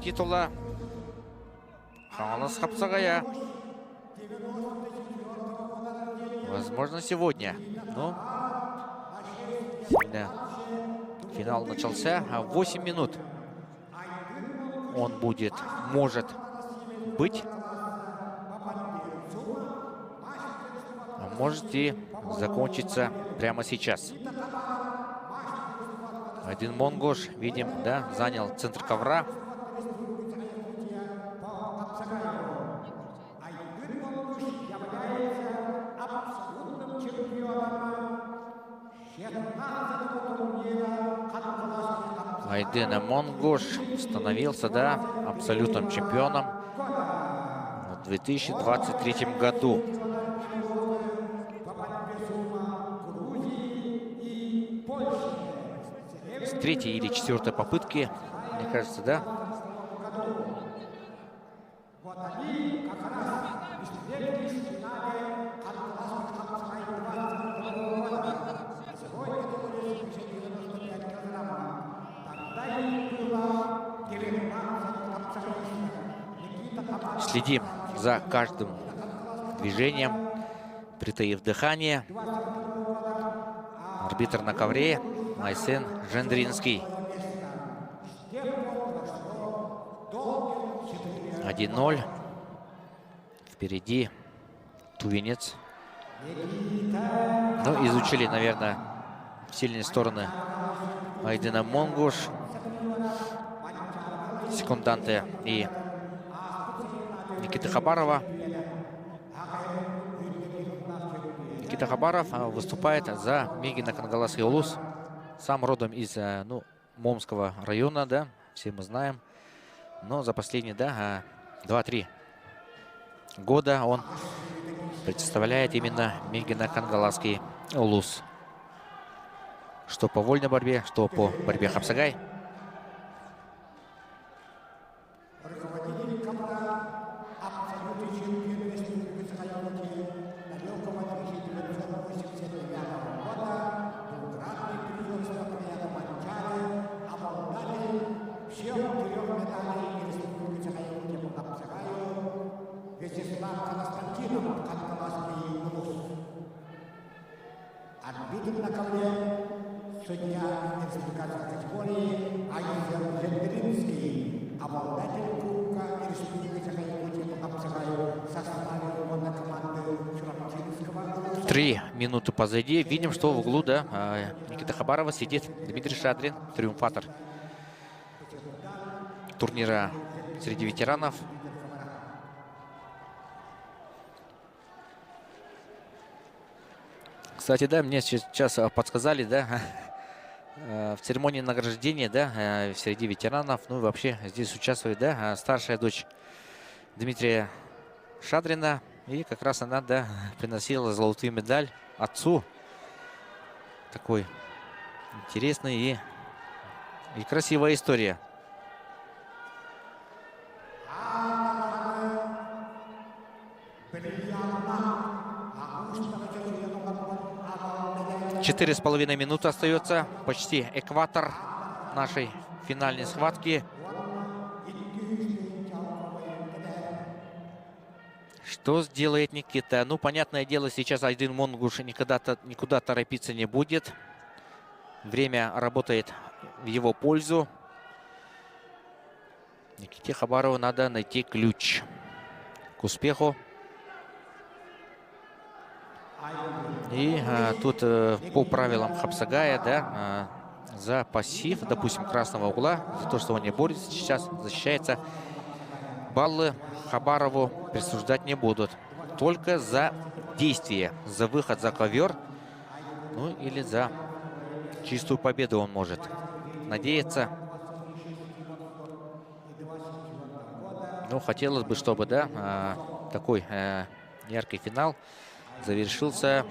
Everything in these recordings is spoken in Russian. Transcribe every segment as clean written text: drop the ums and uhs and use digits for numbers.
титула Хамалас Хапсагая. Возможно, сегодня. Но финал начался. 8 минут он может быть. А может и закончиться прямо сейчас. Айдын Монгуш, видим, да, занял центр ковра. Айдын Монгуш становился, да, абсолютным чемпионом в 2023 году. С третьей или четвертой попытки, мне кажется, да? Следим за каждым движением, притаив дыхание. Арбитр на ковре Айсен Жендринский. 1-0. Впереди тувинец. Ну, изучили, наверное, сильные стороны Айдына Монгуш. Секунданты и Никита Хабарова. Никита Хабаров выступает за Мегина Кангаласский улус. Сам родом из Момского района, да, все мы знаем. Но за последние, да, 2-3 года он представляет именно Мегина Кангаласский улус. Что по вольной борьбе, что по борьбе Хапсагай. Три минуты позади. Видим, что в углу, да, Никита Хабарова сидит Дмитрий Шадрин, триумфатор турнира среди ветеранов. Кстати, да, мне сейчас подсказали, да, в церемонии награждения, да, среди ветеранов, ну и вообще здесь участвует, да, старшая дочь Дмитрия Шадрина. И как раз она, да, приносила золотую медаль отцу. Такой интересный и красивая история. Четыре с половиной минуты остается. Почти экватор нашей финальной схватки. Что сделает Никита? Ну, понятное дело, сейчас Айдын Монгуш никуда торопиться не будет. Время работает в его пользу. Никите Хабарову надо найти ключ к успеху. И тут по правилам Хапсагая, да, за пассив, допустим, красного угла, за то, что он не борется, сейчас защищается, баллы Хабарову присуждать не будут. Только за действие, за выход за ковер, ну или за чистую победу он может надеяться. Ну, хотелось бы, чтобы, да, такой яркий финал завершился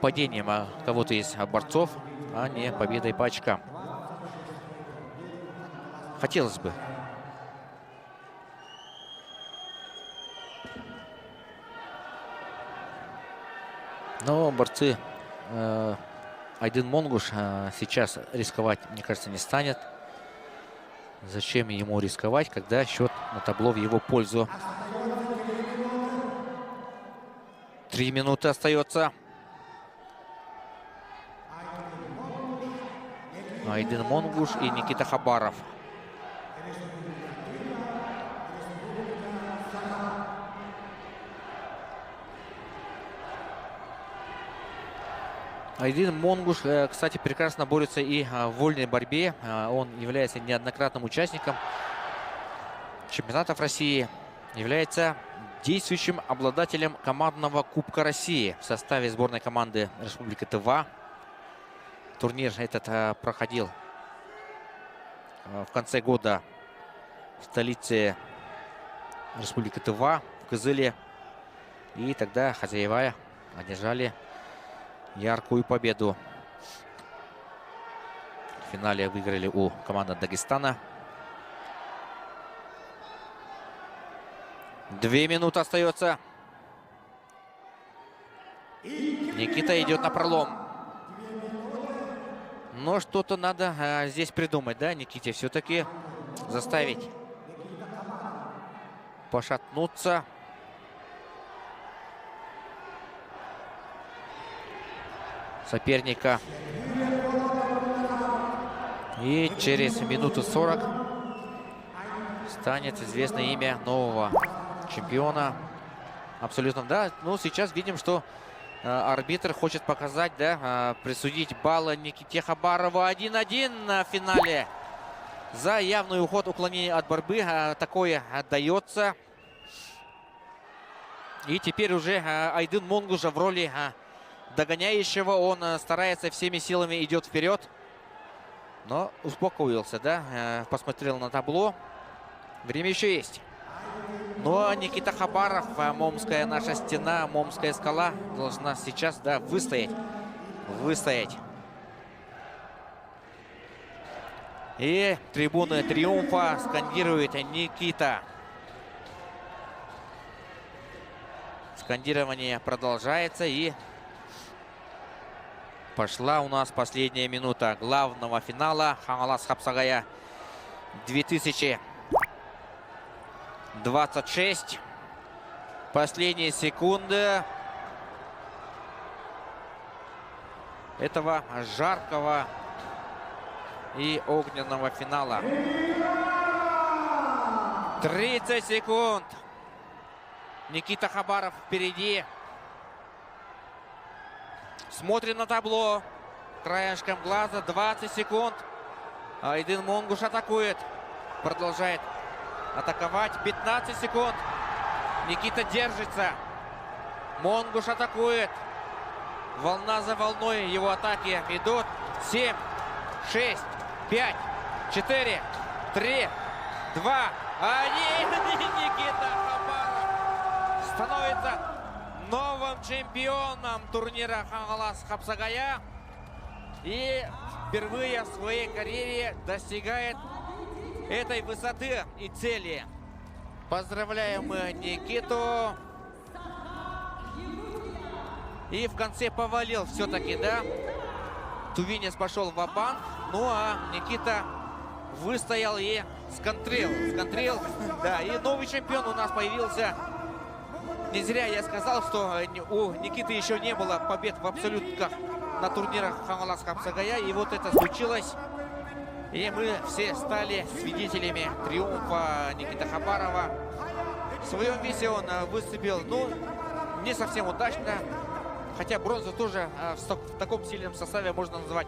падением кого-то из борцов, а не победой по очкам. Хотелось бы. Но борцы Айдын Монгуш сейчас рисковать, мне кажется, не станет. Зачем ему рисковать, когда счет на табло в его пользу? 3 минуты остается. Айдын Монгуш и Никита Хабаров. Айдын Монгуш, кстати, прекрасно борется и в вольной борьбе. Он является неоднократным участником чемпионатов России. Является действующим обладателем командного Кубка России в составе сборной команды Республики Тыва. Турнир этот проходил в конце года в столице Республики Тыва, в Кызыле. И тогда хозяева одержали яркую победу. В финале выиграли у команды Дагестана. 2 минуты остается. Никита идет на пролом. Но что-то надо здесь придумать, да, Никите? Все-таки заставить пошатнуться. Соперника. И через минуту 40 станет известно имя нового чемпиона. Абсолютно, да. Ну, сейчас видим, что арбитр хочет показать, да, присудить баллы Никите Хабарову. 1-1 на финале. За явный уход, уклонение от борьбы. Такое отдается. И теперь уже Айдын Монгуш в роли догоняющего. Он старается всеми силами, идет вперед. Но успокоился, да, посмотрел на табло. Время еще есть. Но Никита Хабаров, Момская наша стена, Момская скала должна сейчас, да, выстоять. И трибуны триумфа скандирует Никита. Скандирование продолжается, и пошла у нас последняя минута главного финала Хаңалас Хапсагая 2026. Последние секунды этого жаркого и огненного финала. 30 секунд. Никита Хабаров впереди. Смотрим на табло. Краешком глаза. 20 секунд. Айдын Монгуш атакует. Продолжает атаковать. 15 секунд. Никита держится. Монгуш атакует. Волна за волной его атаки идут. 7, 6, 5, 4, 3, 2, 1. Никита Хабаров становится новым чемпионом турнира Хаңалас Хапсагая. И впервые в своей карьере достигает этой высоты и цели. Поздравляем мы Никиту. И в конце повалил все-таки, да. Тувинец пошел ва-банк. Ну а Никита выстоял и сконтрил. Да, и новый чемпион у нас появился. Не зря я сказал, что у Никиты еще не было побед в абсолютках на турнирах Хаңалас Хапсагая. И вот это случилось. И мы все стали свидетелями триумфа Никиты Хабарова. В своем весе он выступил, ну, не совсем удачно. Хотя бронзу тоже в таком сильном составе можно назвать